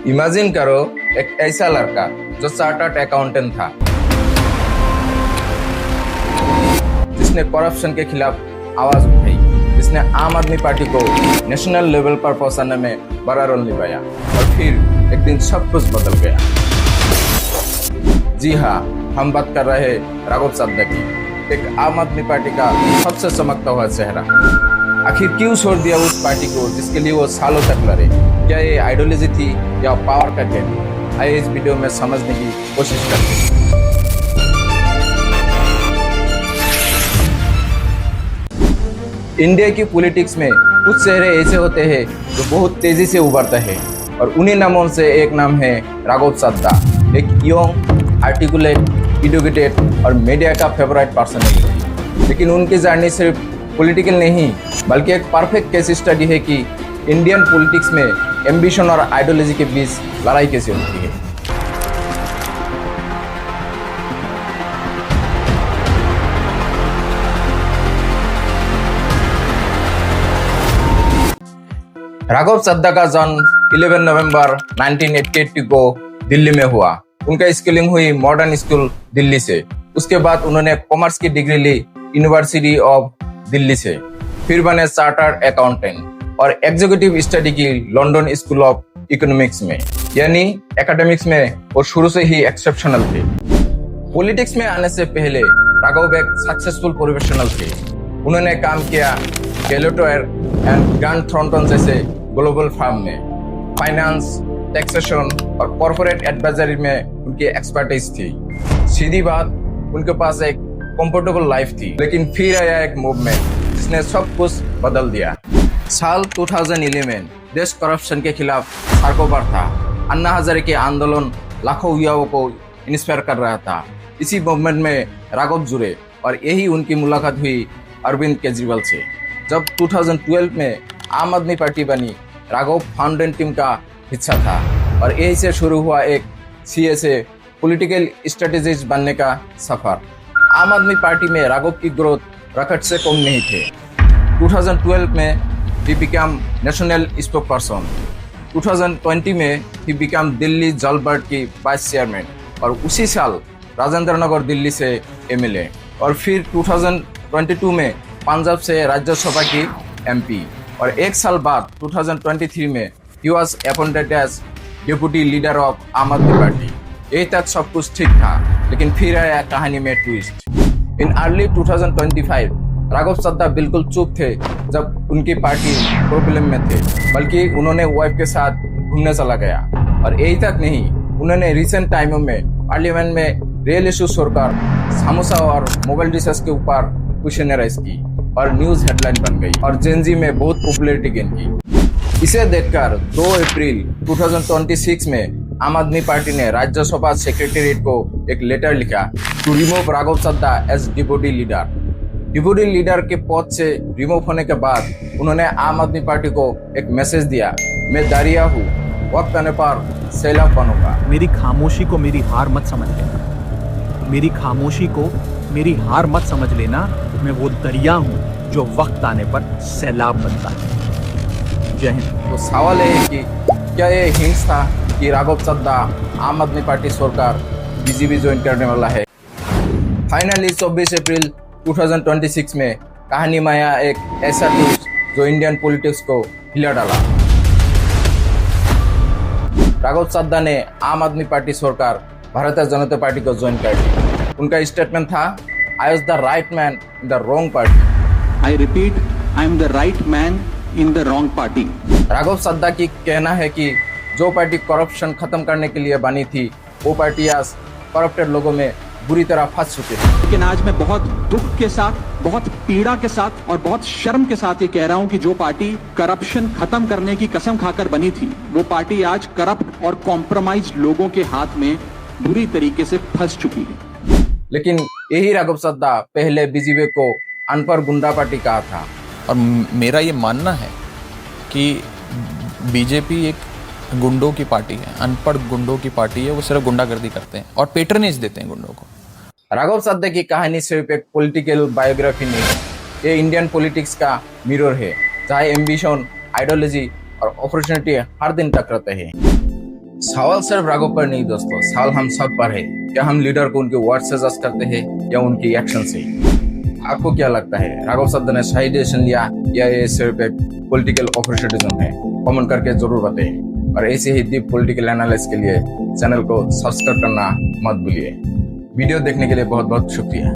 Imagine करो एक ऐसा लड़का जो चार्टर्ड अकाउंटेंट था, जिसने करप्शन के खिलाफ आवाज उठाई, जिसने आम आदमी पार्टी को नेशनल लेवल पर पहुंचाने में बड़ा रोल निभाया और फिर एक दिन सब कुछ बदल गया। जी हाँ, हम बात कर रहे हैं राघव चड्ढा की, एक आम आदमी पार्टी का सबसे चमकता हुआ चेहरा। आखिर क्यों छोड़ दिया उस पार्टी को जिसके लिए वो सालों तक लड़े? क्या ये आइडियोलॉजी थी या पावर का गेम? आइए इस वीडियो में समझने की कोशिश करते हैं। इंडिया की पॉलिटिक्स में कुछ चेहरे ऐसे होते हैं जो बहुत तेजी से उभरते हैं और उन्हीं नामों से एक नाम है राघव चड्ढा, एक यंग, आर्टिकुलेट, एजुकेटेड और मीडिया का फेवरेट पर्सनैलिटी। लेकिन उनकी जर्नी सिर्फ पॉलिटिकल नहीं बल्कि एक परफेक्ट केस स्टडी है कि इंडियन पॉलिटिक्स में एम्बिशन और आइडियोलॉजी के बीच लड़ाई कैसे होती है। राघव चड्ढा का जन्म 11 नवंबर 1988 को दिल्ली में हुआ। उनका स्कूलिंग हुई मॉडर्न स्कूल दिल्ली से। उसके बाद उन्होंने कॉमर्स की डिग्री ली यूनिवर्सिटी ऑफ दिल्ली से। फिर बने चार्टर्ड अकाउंटेंट और एग्जीक्यूटिव स्टडी की लंदन स्कूल ऑफ इकोनॉमिक्स में। यानी एकेडमिक्स में वो शुरू से ही एक्सेप्शनल थे। पॉलिटिक्स में आने से पहले राघव एक सक्सेसफुल प्रोफेशनल थे। उन्होंने काम किया केलोटोयर एंड ग्रांड थॉर्नटन जैसे ग्लोबल फर्म में। फाइनेंस, टैक्सेशन और कॉर्पोरेट एडवाइजरी में उनकी एक्सपर्टीज थी। सीधी बात, उनके पास एक कंफर्टेबल लाइफ थी। लेकिन फिर आया एक मूवमेंट जिसने सब कुछ बदल दिया। साल 2011 देश करप्शन के खिलाफ सड़कों पर था। अन्ना हजारे के आंदोलन लाखों युवाओं को इंस्पायर कर रहा था। इसी मूवमेंट में राघव जुड़े और यही उनकी मुलाकात हुई अरविंद केजरीवाल से। जब 2012 में आम आदमी पार्टी बनी, राघव फाउंडिंग टीम का हिस्सा था और यही से शुरू हुआ एक सीए से पॉलिटिकल स्ट्रेटेजिस्ट बनने का सफर। आम आदमी पार्टी में राघव की ग्रोथ रॉकेट से कम नहीं थे। 2012 में ही बिकम नेशनल स्पोकपर्सन। 2020 में ही बिकम दिल्ली जल बोर्ड की वाइस चेयरमैन और उसी साल राजेंद्र नगर दिल्ली से एमएलए और फिर 2022 में पंजाब से राज्यसभा की एमपी और एक साल बाद 2023 में ही was appointed as deputy leader of Aam Aadmi party. यही तक सब कुछ ठीक था, लेकिन फिर आया कहानी में twist. In early 2025 Raghav Chadha बिल्कुल चुप थे जब उनकी पार्टी प्रॉब्लम में थे, बल्कि उन्होंने वाइफ के साथ घूमने चला गया। और यही तक नहीं, उन्होंने रिसेंट टाइमों में पार्लियामेंट में रियल इशू छोड़कर समोसा और मोबाइल डिशेस के ऊपर क्वेश्चन राइज की और न्यूज हेडलाइन बन गई और जेनजी में बहुत पॉपुलैरिटी गेन की। इसे देखकर 2 अप्रैल 2026 में आम आदमी पार्टी ने राज्यसभा सेक्रेटेरिएट को एक लेटर लिखा to remove Raghav Chadha as deputy leader. Deputy leader के पद से रिमूव होने के बाद उन्होंने आम आदमी पार्टी को एक मैसेज दिया, मैं दारिया हूँ, वक्त आने पर सैलाब बनूंगा। मेरी खामोशी को मेरी हार मत समझ लेना। मेरी खामोशी को मेरी हार मत समझ लेना। मैं वो दरिया हूँ जो वक्त आने पर सैलाब बनता है। जय हिंद। तो सवाल है कि क्या ये हिंट्स था कि राघव चड्ढा आम आदमी पार्टी छोड़कर बीजेपी ज्वाइन करने वाला है? फाइनली 24 अप्रैल 2026 में कहानी में आया एक ऐसा ट्विस्ट जो इंडियन पॉलिटिक्स को हिला डाला। राघव चड्ढा ने आम आदमी पार्टी छोड़कर भारतीय जनता पार्टी को ज्वाइन कर लिया। उनका स्टेटमेंट था, I was the right man in the wrong party. I repeat, I am the right man in the wrong party. Raghav Chadha की कहना है कि जो पार्टी करप्शन खत्म करने के लिए बनी थी, वो पार्टी आज करप्टेड लोगों में बुरी तरह फंस चुकी है। लेकिन आज मैं बहुत दुख के साथ, बहुत पीड़ा के साथ और बहुत शर्म के साथ ये कह रहा हूं कि जो पार्टी करप्शन खत्म करने की कसम खाकर बनी थी, वो पार्टी आज करप्ट और कॉम्प्रोमाइज लोगों के हाथ में बुरी तरीके से फंस चुकी है। लेकिन यही राघव चड्ढा पहले बीजेपी को अनपढ़ गुंडा पार्टी कहा था। और मेरा ये मानना है कि बीजेपी एक गुंडों की पार्टी है, अनपढ़ गुंडों की पार्टी है। वो सिर्फ गुंडागर्दी करते हैं और पेट्रनेज देते हैं गुंडों को। राघव चड्ढा की कहानी सिर्फ एक पॉलिटिकल बायोग्राफी नहीं है, ये इंडियन पॉलिटिक्स का मिरर है, जहाँ एम्बिशन, आइडियोलॉजी और अपॉर्चुनिटी हर दिन टकराते हैं। सवाल सिर्फ राघव पर नहीं दोस्तों, सवाल हम सब पर है। क्या हम लीडर को उनके वर्ड से जज करते हैं या उनकी एक्शन से? आपको क्या लगता है, राघव सद्दा ने सही डिसीजन लिया या ये सिर्फ एक पॉलिटिकल ऑपॉर्चुनिज्म है? कमेंट करके जरूर बताएं। और ऐसे ही डीप पॉलिटिकल एनालिसिस के लिए चैनल को सब्सक्राइब करना मत भूलिए। वीडियो देखने के लिए बहुत बहुत शुक्रिया।